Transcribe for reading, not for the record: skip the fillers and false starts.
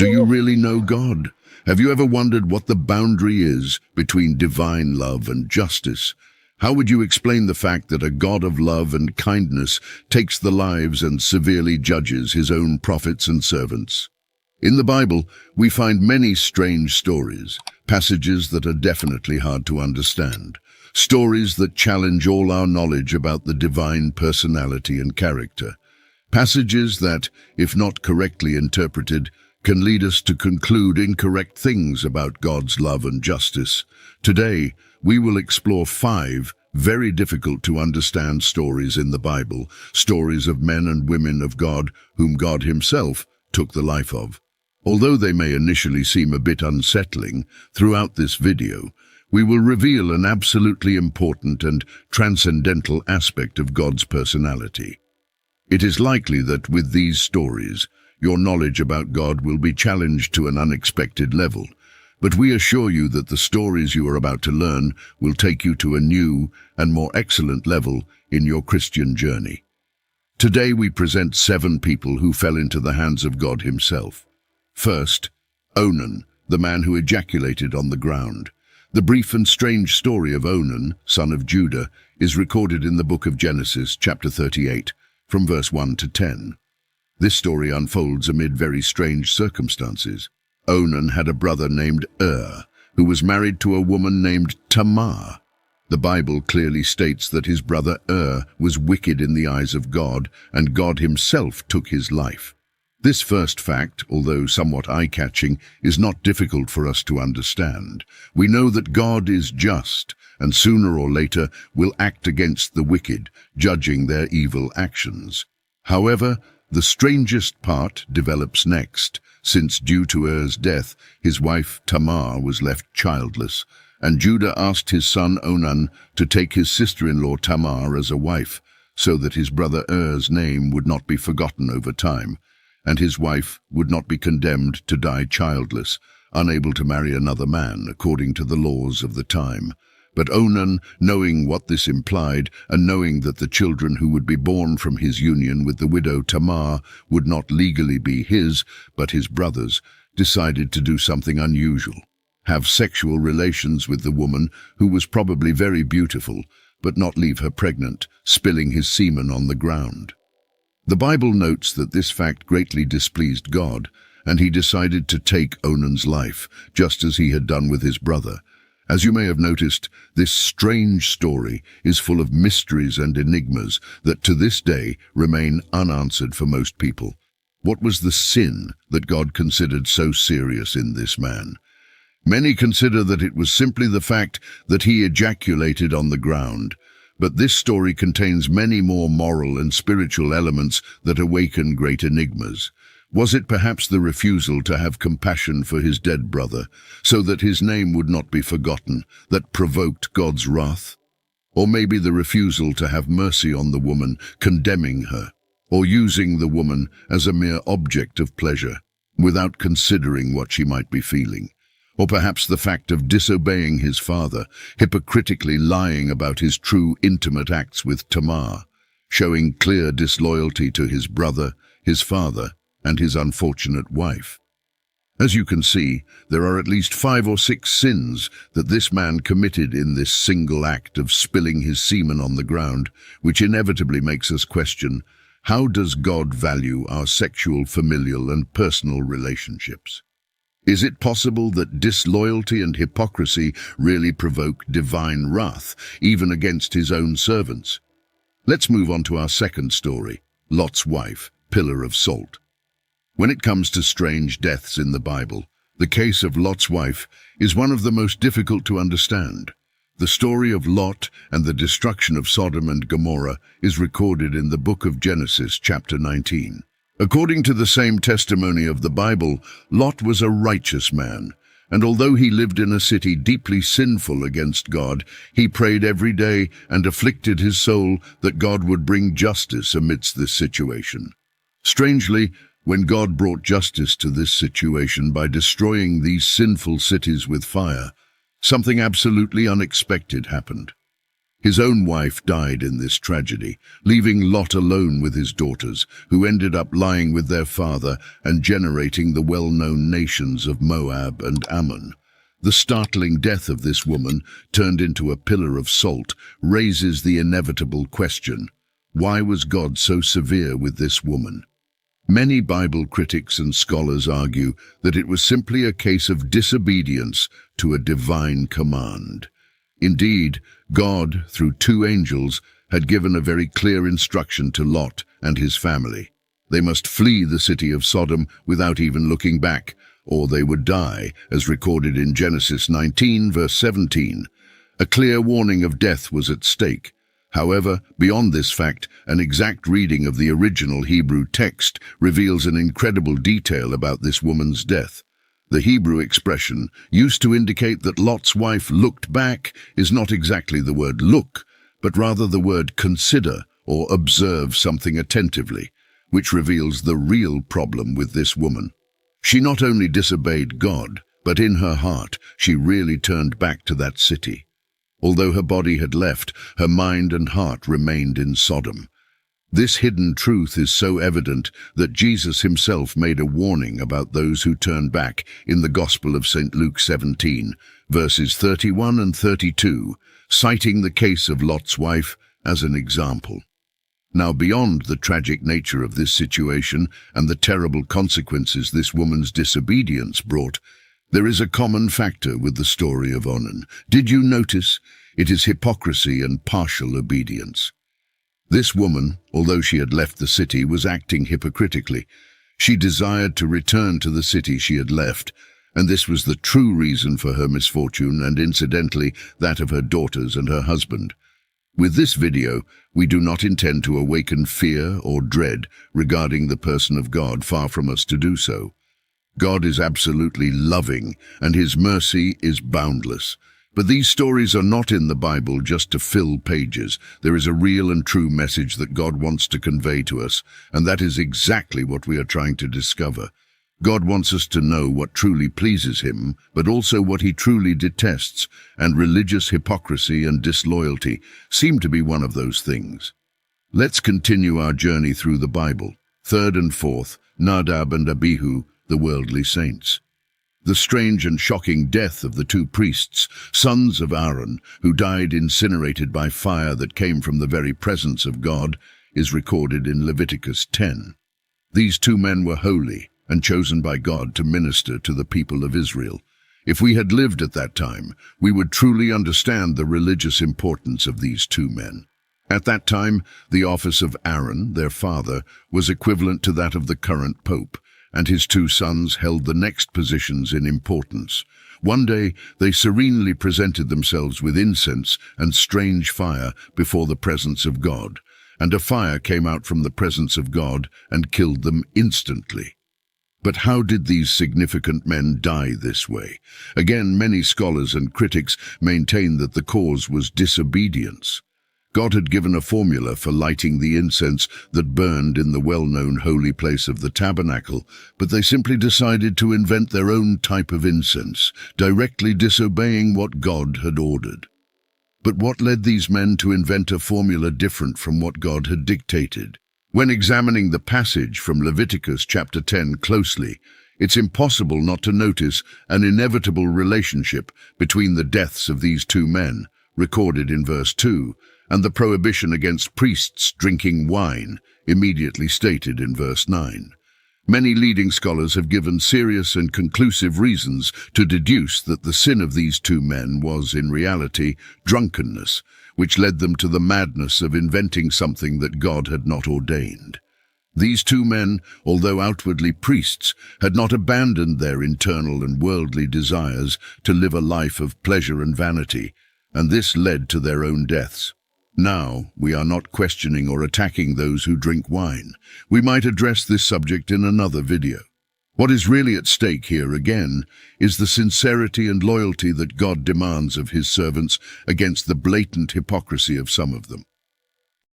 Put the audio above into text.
Do you really know God? Have you ever wondered what the boundary is between divine love and justice? How would you explain the fact that a God of love and kindness takes the lives and severely judges his own prophets and servants? In the Bible, we find many strange stories, passages that are definitely hard to understand, stories that challenge all our knowledge about the divine personality and character, passages that, if not correctly interpreted, can lead us to conclude incorrect things about God's love and justice. Today, we will explore 5 very difficult to understand stories in the Bible, stories of men and women of God whom God himself took the life of. Although they may initially seem a bit unsettling, throughout this video, we will reveal an absolutely important and transcendental aspect of God's personality. It is likely that with these stories, your knowledge about God will be challenged to an unexpected level, but we assure you that the stories you are about to learn will take you to a new and more excellent level in your Christian journey. Today we present 7 people who fell into the hands of God himself. First, Onan, the man who ejaculated on the ground. The brief and strange story of Onan, son of Judah, is recorded in the book of Genesis, chapter 38, from verse 1 to 10. This story unfolds amid very strange circumstances. Onan had a brother named who was married to a woman named Tamar. The Bible clearly states that his brother was wicked in the eyes of God, and God himself took his life. This first fact, although somewhat eye-catching, is not difficult for us to understand. We know that God is just, and sooner or later will act against the wicked, judging their evil actions. However, the strangest part develops next, since due to death, his wife Tamar was left childless, and Judah asked his son Onan to take his sister-in-law Tamar as a wife, so that his brother name would not be forgotten over time, and his wife would not be condemned to die childless, unable to marry another man according to the laws of the time. But Onan, knowing what this implied, and knowing that the children who would be born from his union with the widow Tamar would not legally be his, but his brother's, decided to do something unusual: have sexual relations with the woman, who was probably very beautiful, but not leave her pregnant, spilling his semen on the ground. The Bible notes that this fact greatly displeased God, and he decided to take Onan's life, just as he had done with his brother. As you may have noticed, this strange story is full of mysteries and enigmas that to this day remain unanswered for most people. What was the sin that God considered so serious in this man? Many consider that it was simply the fact that he ejaculated on the ground, but this story contains many more moral and spiritual elements that awaken great enigmas. Was it perhaps the refusal to have compassion for his dead brother, so that his name would not be forgotten, that provoked God's wrath? Or maybe the refusal to have mercy on the woman, condemning her, or using the woman as a mere object of pleasure, without considering what she might be feeling? Or perhaps the fact of disobeying his father, hypocritically lying about his true intimate acts with Tamar, showing clear disloyalty to his brother, his father, and his unfortunate wife. As you can see, there are at least 5 or 6 sins that this man committed in this single act of spilling his semen on the ground, which inevitably makes us question, how does God value our sexual, familial, and personal relationships? Is it possible that disloyalty and hypocrisy really provoke divine wrath, even against his own servants? Let's move on to our second story, Lot's wife, pillar of salt. When it comes to strange deaths in the Bible, the case of Lot's wife is one of the most difficult to understand. The story of Lot and the destruction of Sodom and Gomorrah is recorded in the book of Genesis, chapter 19. According to the same testimony of the Bible, Lot was a righteous man, and although he lived in a city deeply sinful against God, he prayed every day and afflicted his soul that God would bring justice amidst this situation. Strangely, when God brought justice to this situation by destroying these sinful cities with fire, something absolutely unexpected happened. His own wife died in this tragedy, leaving Lot alone with his daughters, who ended up lying with their father and generating the well-known nations of Moab and Ammon. The startling death of this woman, turned into a pillar of salt, raises the inevitable question: why was God so severe with this woman? Many Bible critics and scholars argue that it was simply a case of disobedience to a divine command. Indeed, God, through two angels, had given a very clear instruction to Lot and his family. They must flee the city of Sodom without even looking back, or they would die, as recorded in Genesis 19, verse 17. A clear warning of death was at stake. However, beyond this fact, an exact reading of the original Hebrew text reveals an incredible detail about this woman's death. The Hebrew expression, used to indicate that Lot's wife looked back, is not exactly the word look, but rather the word consider or observe something attentively, which reveals the real problem with this woman. She not only disobeyed God, but in her heart she really turned back to that city. Although her body had left, her mind and heart remained in Sodom. This hidden truth is so evident that Jesus himself made a warning about those who turn back in the Gospel of St. Luke 17, verses 31 and 32, citing the case of Lot's wife as an example. Now, beyond the tragic nature of this situation and the terrible consequences this woman's disobedience brought, there is a common factor with the story of Onan. Did you notice? It is hypocrisy and partial obedience. This woman, although she had left the city, was acting hypocritically. She desired to return to the city she had left, and this was the true reason for her misfortune and, incidentally, that of her daughters and her husband. With this video, we do not intend to awaken fear or dread regarding the person of God, far from us to do so. God is absolutely loving, and his mercy is boundless. But these stories are not in the Bible just to fill pages. There is a real and true message that God wants to convey to us, and that is exactly what we are trying to discover. God wants us to know what truly pleases him, but also what he truly detests, and religious hypocrisy and disloyalty seem to be one of those things. Let's continue our journey through the Bible. Third and fourth, Nadab and Abihu, the worldly saints. The strange and shocking death of the two priests, sons of Aaron, who died incinerated by fire that came from the very presence of God, is recorded in Leviticus 10. These two men were holy and chosen by God to minister to the people of Israel. If we had lived at that time, we would truly understand the religious importance of these two men. At that time, the office of Aaron, their father, was equivalent to that of the current pope, and his two sons held the next positions in importance. One day, they serenely presented themselves with incense and strange fire before the presence of God, and a fire came out from the presence of God and killed them instantly. But how did these significant men die this way? Again, many scholars and critics maintain that the cause was disobedience. God had given a formula for lighting the incense that burned in the well-known holy place of the tabernacle, but they simply decided to invent their own type of incense, directly disobeying what God had ordered. But what led these men to invent a formula different from what God had dictated? When examining the passage from Leviticus chapter 10 closely, it's impossible not to notice an inevitable relationship between the deaths of these two men, recorded in verse 2, and the prohibition against priests drinking wine, immediately stated in verse 9. Many leading scholars have given serious and conclusive reasons to deduce that the sin of these two men was, in reality, drunkenness, which led them to the madness of inventing something that God had not ordained. These two men, although outwardly priests, had not abandoned their internal and worldly desires to live a life of pleasure and vanity, and this led to their own deaths. Now, we are not questioning or attacking those who drink wine. We might address this subject in another video. What is really at stake here, again, is the sincerity and loyalty that God demands of his servants against the blatant hypocrisy of some of them.